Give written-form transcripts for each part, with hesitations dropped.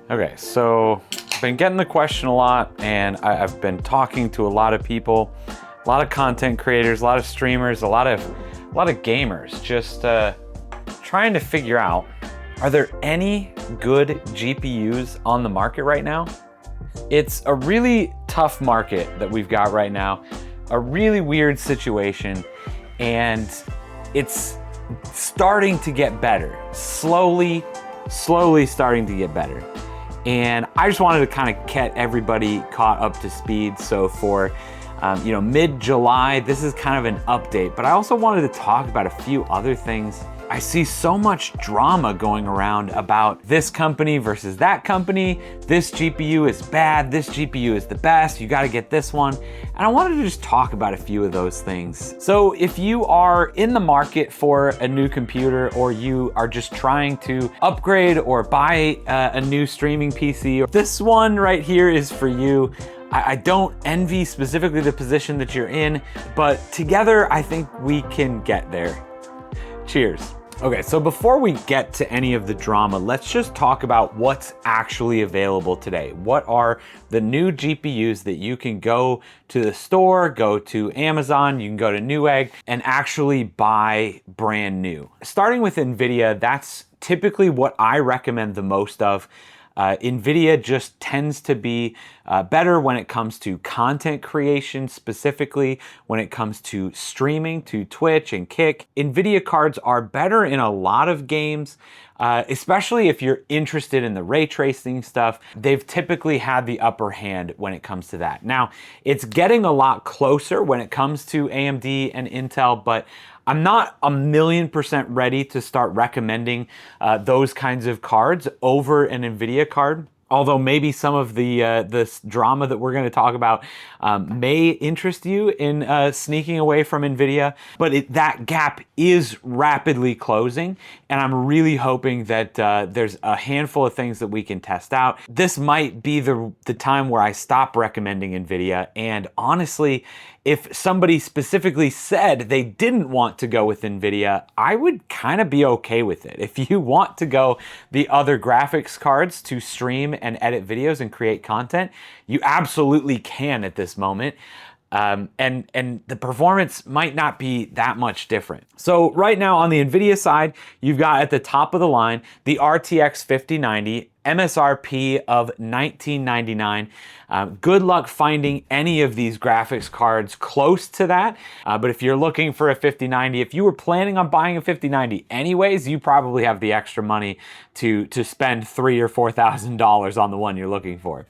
Okay, so I've been getting the question a lot, and I've been talking to a lot of people, a lot of content creators, a lot of streamers, a lot of gamers, just trying to figure out, are there any good GPUs on the market right now? It's a really tough market that we've got right now, a really weird situation, and it's starting to get better, slowly starting to get better. And I just wanted to kind of get everybody caught up to speed. So for mid-July, this is kind of an update, but I also wanted to talk about a few other things. I see so much drama going around about this company versus that company. This GPU is bad, this GPU is the best, you gotta get this one. And I wanted to just talk about a few of those things. So if you are in the market for a new computer, or you are just trying to upgrade or buy a new streaming PC, this one right here is for you. I don't envy specifically the position that you're in, but together I think we can get there. Cheers. Okay, so before we get to any of the drama, let's just talk about what's actually available today. What are the new GPUs that you can go to the store, go to Amazon, you can go to Newegg, and actually buy brand new? Starting with NVIDIA, that's typically what I recommend the most of. NVIDIA just tends to be better when it comes to content creation, specifically when it comes to streaming to Twitch and Kick. NVIDIA cards are better in a lot of games, especially if you're interested in the ray tracing stuff. They've typically had the upper hand when it comes to that. Now, it's getting a lot closer when it comes to AMD and Intel, but I'm not 1,000,000% ready to start recommending those kinds of cards over an NVIDIA card. Although maybe some of the this drama that we're going to talk about may interest you in sneaking away from NVIDIA, but that gap is rapidly closing, and I'm really hoping that there's a handful of things that we can test out. This might be the time where I stop recommending NVIDIA, and honestly, if somebody specifically said they didn't want to go with NVIDIA, I would kind of be okay with it. If you want to go the other graphics cards to stream and edit videos and create content, you absolutely can at this moment. And the performance might not be that much different. So right now on the NVIDIA side, you've got at the top of the line, the RTX 5090, MSRP of $1999. Good luck finding any of these graphics cards close to that. But if you're looking for a 5090, if you were planning on buying a 5090 anyways, you probably have the extra money to spend $3,000 or $4,000 on the one you're looking for.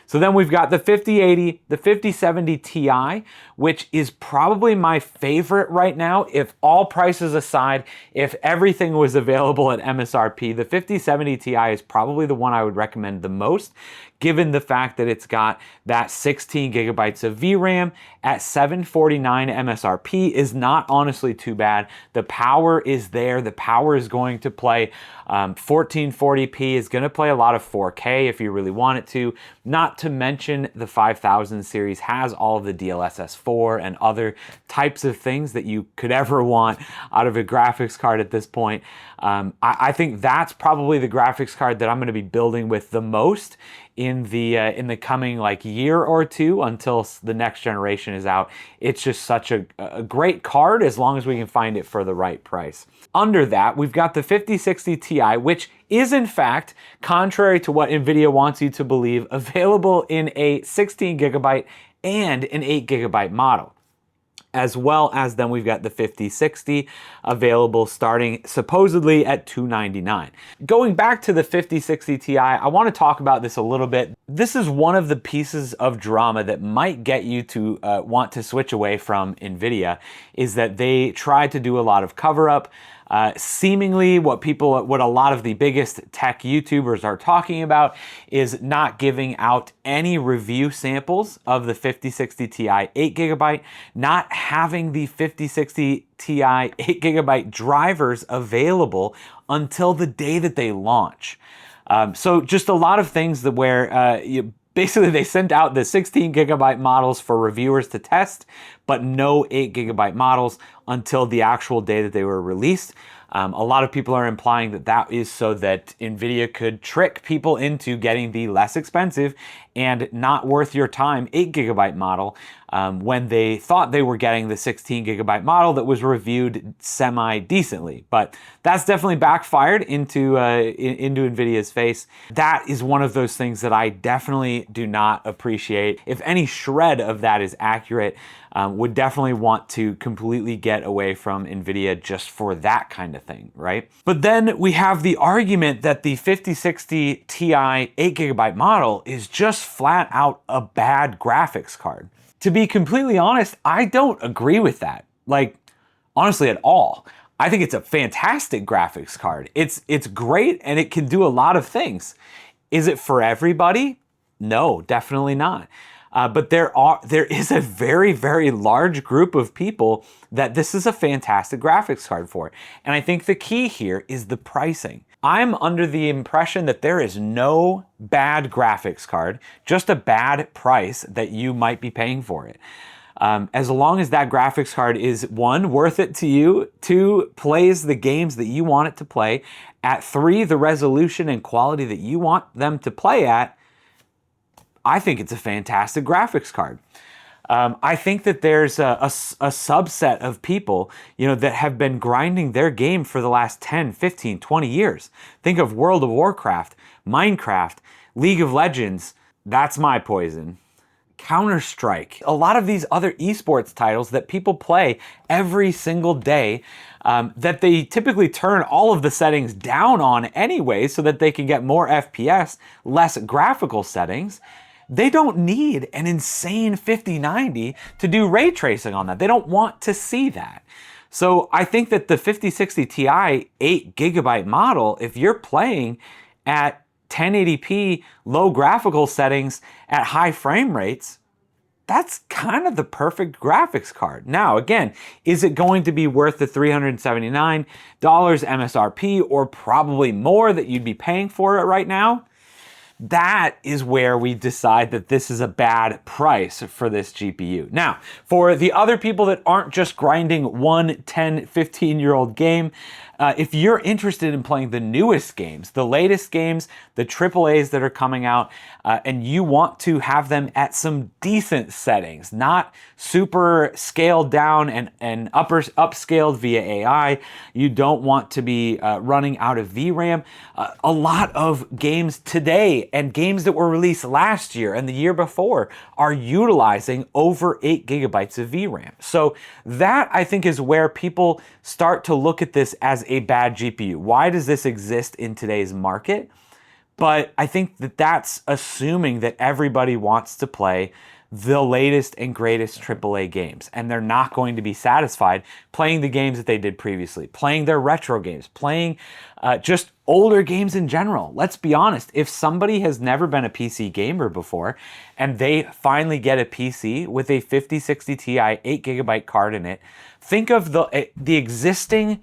So then we've got the 5080, the 5070 Ti, which is probably my favorite right now. If all prices aside, if everything was available at MSRP, the 5070 Ti is probably the one I would recommend the most, given the fact that it's got that 16 gigabytes of VRAM at $749 MSRP is not honestly too bad. The power is there. The power is going to play 1440p, is going to play a lot of 4K if you really want it to. Not to mention the 5000 series has all of the DLSS 4 and other types of things that you could ever want out of a graphics card at this point. I think that's probably the graphics card that I'm going to be building with the most in the coming year or two until the next generation is out. It's just such a great card as long as we can find it for the right price. Under that, we've got the 5060 Ti, which is in fact, contrary to what NVIDIA wants you to believe, available in a 16 gigabyte and an 8 gigabyte model. As well as then we've got the 5060 available starting supposedly at $299. Going back to the 5060 Ti, I want to talk about this a little bit. This is one of the pieces of drama that might get you to want to switch away from NVIDIA, is that they tried to do a lot of cover up. Seemingly what a lot of the biggest tech YouTubers are talking about is not giving out any review samples of the 5060 Ti 8 gigabyte, not having the 5060 Ti 8 gigabyte drivers available until the day that they launch. So just a lot of things that where basically they sent out the 16 gigabyte models for reviewers to test, but no 8 gigabyte models until the actual day that they were released. A lot of people are implying that that is so that NVIDIA could trick people into getting the less expensive and not worth your time 8GB model when they thought they were getting the 16GB model that was reviewed semi-decently. But that's definitely backfired into NVIDIA's face. That is one of those things that I definitely do not appreciate. If any shred of that is accurate, would definitely want to completely get away from NVIDIA just for that kind of thing, right? But then we have the argument that the 5060 Ti 8GB model is just flat out a bad graphics card. To be completely honest, I don't agree with that. Like, honestly, at all. I think it's a fantastic graphics card. It's great and it can do a lot of things. Is it for everybody? No, definitely not. But there is a very, very large group of people that this is a fantastic graphics card for. And I think the key here is the pricing. I'm under the impression that there is no bad graphics card, just a bad price that you might be paying for it. As long as that graphics card is, one, worth it to you, two, plays the games that you want it to play, at three, the resolution and quality that you want them to play at, I think it's a fantastic graphics card. I think that there's a subset of people, that have been grinding their game for the last 10, 15, 20 years. Think of World of Warcraft, Minecraft, League of Legends. That's my poison. Counter-Strike. A lot of these other esports titles that people play every single day, that they typically turn all of the settings down on anyway so that they can get more FPS, less graphical settings. They don't need an insane 5090 to do ray tracing on that. They don't want to see that. So I think that the 5060 Ti 8GB model, if you're playing at 1080p low graphical settings at high frame rates, that's kind of the perfect graphics card. Now, again, is it going to be worth the $379 MSRP or probably more that you'd be paying for it right now? That is where we decide that this is a bad price for this GPU. Now, for the other people that aren't just grinding one 10, 15-year-old game, if you're interested in playing the newest games, the latest games, the AAAs that are coming out, and you want to have them at some decent settings, not super scaled down and upscaled via AI, you don't want to be running out of VRAM. A lot of games today and games that were released last year and the year before are utilizing over 8 gigabytes of VRAM. So that, I think, is where people start to look at this as a bad GPU. Why does this exist in today's market? But I think that that's assuming that everybody wants to play the latest and greatest AAA games, and they're not going to be satisfied playing the games that they did previously, playing their retro games, playing just older games in general. Let's be honest, if somebody has never been a PC gamer before and they finally get a PC with a 5060 Ti 8GB card in it, think of the existing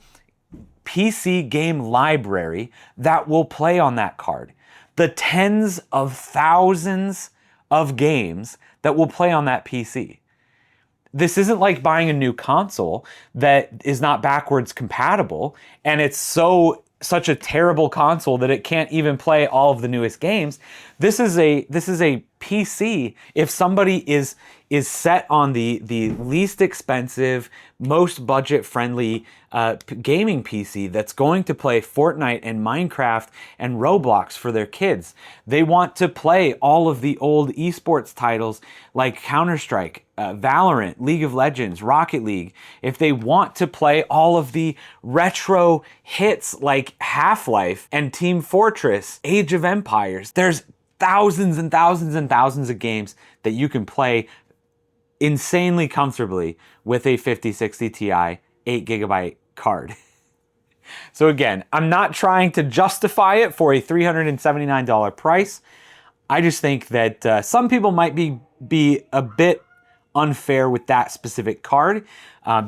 PC game library that will play on that card. The tens of thousands of games that will play on that PC. This isn't like buying a new console that is not backwards compatible and it's such a terrible console that it can't even play all of the newest games. This is a PC. If somebody is set on the least expensive, most budget-friendly gaming PC that's going to play Fortnite and Minecraft and Roblox for their kids. They want to play all of the old esports titles like Counter-Strike, Valorant, League of Legends, Rocket League. If they want to play all of the retro hits like Half-Life and Team Fortress, Age of Empires, there's thousands and thousands and thousands of games that you can play insanely comfortably with a 5060 Ti 8GB card. So again, I'm not trying to justify it for a $379 price. I just think that some people might be a bit unfair with that specific card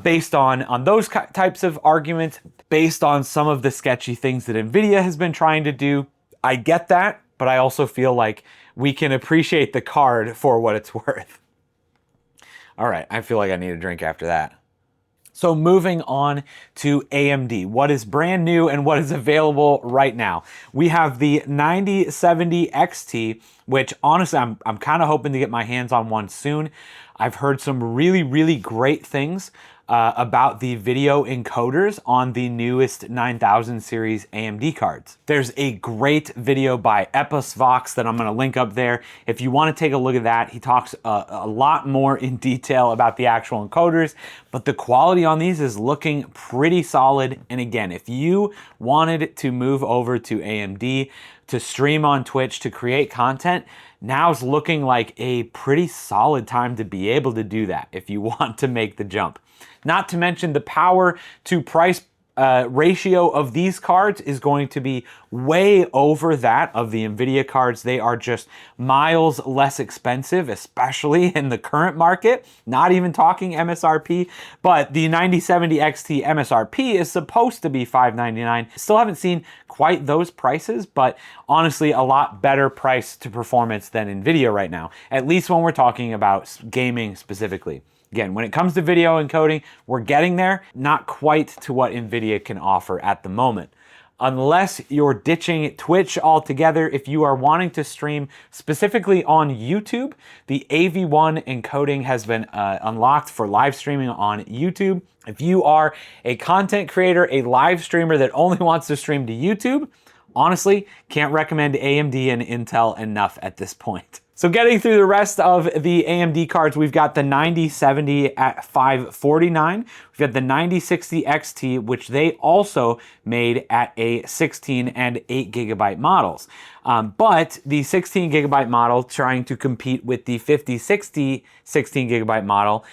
based on those types of arguments, based on some of the sketchy things that NVIDIA has been trying to do. I get that, but I also feel like we can appreciate the card for what it's worth. All right, I feel like I need a drink after that. So moving on to AMD, what is brand new and what is available right now. We have the 9070 XT, which honestly, I'm kind of hoping to get my hands on one soon. I've heard some really great things about the video encoders on the newest 9000 series AMD cards. There's a great video by Vox that I'm going to link up there. If you want to take a look at that, he talks a lot more in detail about the actual encoders, but the quality on these is looking pretty solid. And again, if you wanted to move over to AMD to stream on Twitch, to create content, now's looking like a pretty solid time to be able to do that if you want to make the jump. Not to mention the power to price ratio of these cards is going to be way over that of the NVIDIA cards. They are just miles less expensive, especially in the current market, not even talking MSRP, but the 9070 XT MSRP is supposed to be $599. Still haven't seen quite those prices, but honestly, a lot better price to performance than NVIDIA right now, at least when we're talking about gaming specifically. Again, when it comes to video encoding, we're getting there, not quite to what NVIDIA can offer at the moment. Unless you're ditching Twitch altogether, if you are wanting to stream specifically on YouTube, the AV1 encoding has been unlocked for live streaming on YouTube. If you are a content creator, a live streamer that only wants to stream to YouTube, honestly, can't recommend AMD and Intel enough at this point. So getting through the rest of the AMD cards, we've got the 9070 at $549. We've got the 9060 XT, which they also made at a 16 and 8 gigabyte models. But the 16 gigabyte model trying to compete with the 5060 16 gigabyte model,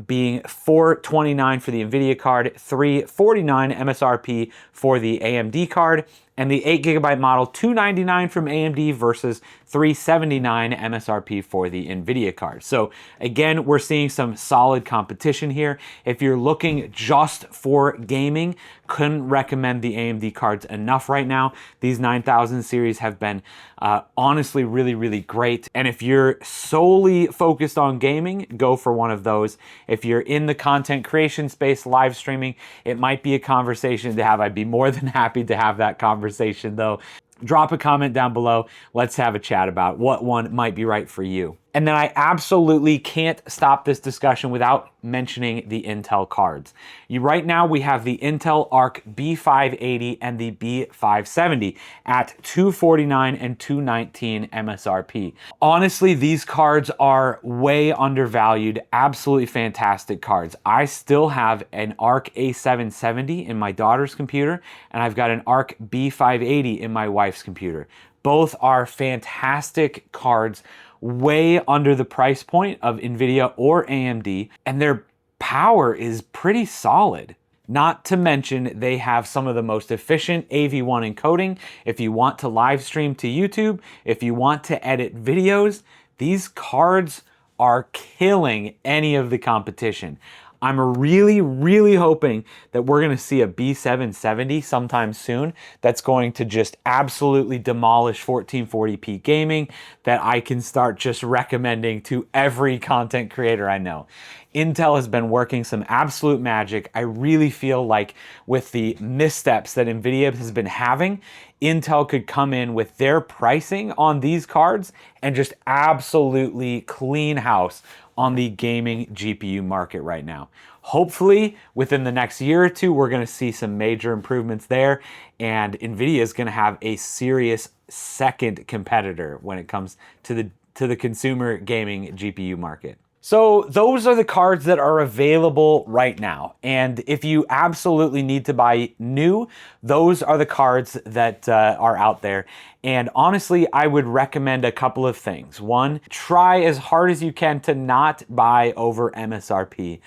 being $429 for the NVIDIA card, $349 MSRP for the AMD card, and the 8 gigabyte model, $299 from AMD versus $379 MSRP for the NVIDIA card. So again, we're seeing some solid competition here. If you're looking just for gaming, couldn't recommend the AMD cards enough right now. These 9000 series have been honestly really great. And if you're solely focused on gaming, go for one of those. If you're in the content creation space, live streaming, it might be a conversation to have. I'd be more than happy to have that conversation though. Drop a comment down below. Let's have a chat about what one might be right for you. And then I absolutely can't stop this discussion without mentioning the Intel cards. Right now we have the Intel Arc B580 and the B570 at $249 and $219 MSRP. Honestly, these cards are way undervalued, absolutely fantastic cards. I still have an Arc A770 in my daughter's computer, and I've got an Arc B580 in my wife's computer. Both are fantastic cards, way under the price point of NVIDIA or AMD, and their power is pretty solid. Not to mention, they have some of the most efficient AV1 encoding. If you want to live stream to YouTube, if you want to edit videos, these cards are killing any of the competition. I'm really hoping that we're going to see a B770 sometime soon that's going to just absolutely demolish 1440p gaming, that I can start just recommending to every content creator I know. Intel has been working some absolute magic. I really feel like with the missteps that NVIDIA has been having, Intel could come in with their pricing on these cards and just absolutely clean house on the gaming GPU market right now. Hopefully, within the next year or two, we're going to see some major improvements there, and NVIDIA is going to have a serious second competitor when it comes to the consumer gaming GPU market. So those are the cards that are available right now. And if you absolutely need to buy new, those are the cards that are out there. And honestly, I would recommend a couple of things. One, try as hard as you can to not buy over MSRP.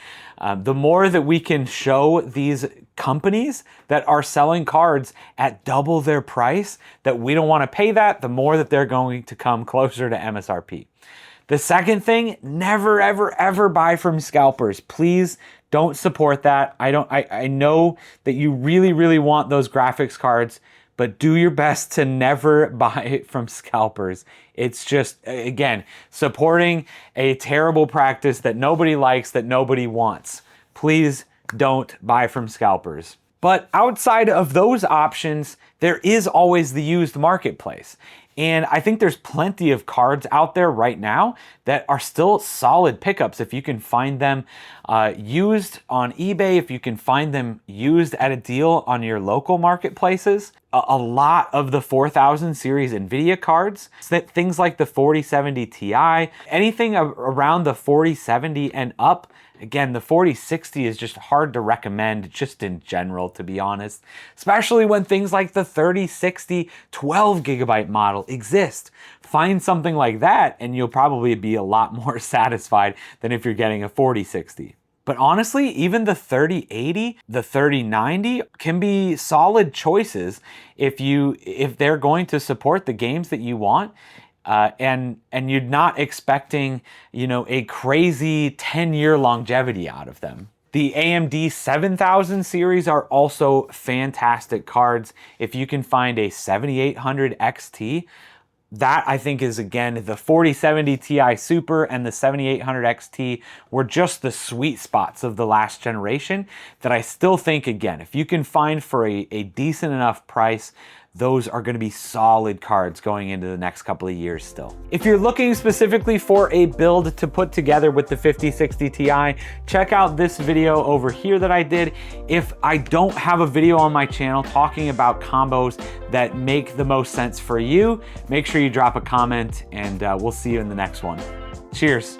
The more that we can show these companies that are selling cards at double their price, that we don't want to pay that, the more that they're going to come closer to MSRP. The second thing, never, ever buy from scalpers. Please don't support that. I know that you really want those graphics cards, but do your best to never buy it from scalpers. It's just, again, supporting a terrible practice that nobody likes, that nobody wants. Please don't buy from scalpers. But outside of those options, there is always the used marketplace. And I think there's plenty of cards out there right now that are still solid pickups if you can find them used on eBay, if you can find them used at a deal on your local marketplaces. A lot of the 4000 series NVIDIA cards, things like the 4070 Ti, anything around the 4070 and up. Again, the 4060 is just hard to recommend just in general, to be honest, especially when things like the 3060 12 gigabyte model exist. Find something like that and you'll probably be a lot more satisfied than if you're getting a 4060. But honestly, even the 3080, the 3090 can be solid choices if they're going to support the games that you want. And you're not expecting, a crazy 10-year longevity out of them. The AMD 7000 series are also fantastic cards. If you can find a 7800 XT, that I think is, again, the 4070 Ti Super and the 7800 XT were just the sweet spots of the last generation that I still think, again, if you can find for a decent enough price, those are going to be solid cards going into the next couple of years still. If you're looking specifically for a build to put together with the 5060 Ti, check out this video over here that I did. If I don't have a video on my channel talking about combos that make the most sense for you, make sure you drop a comment and we'll see you in the next one. Cheers.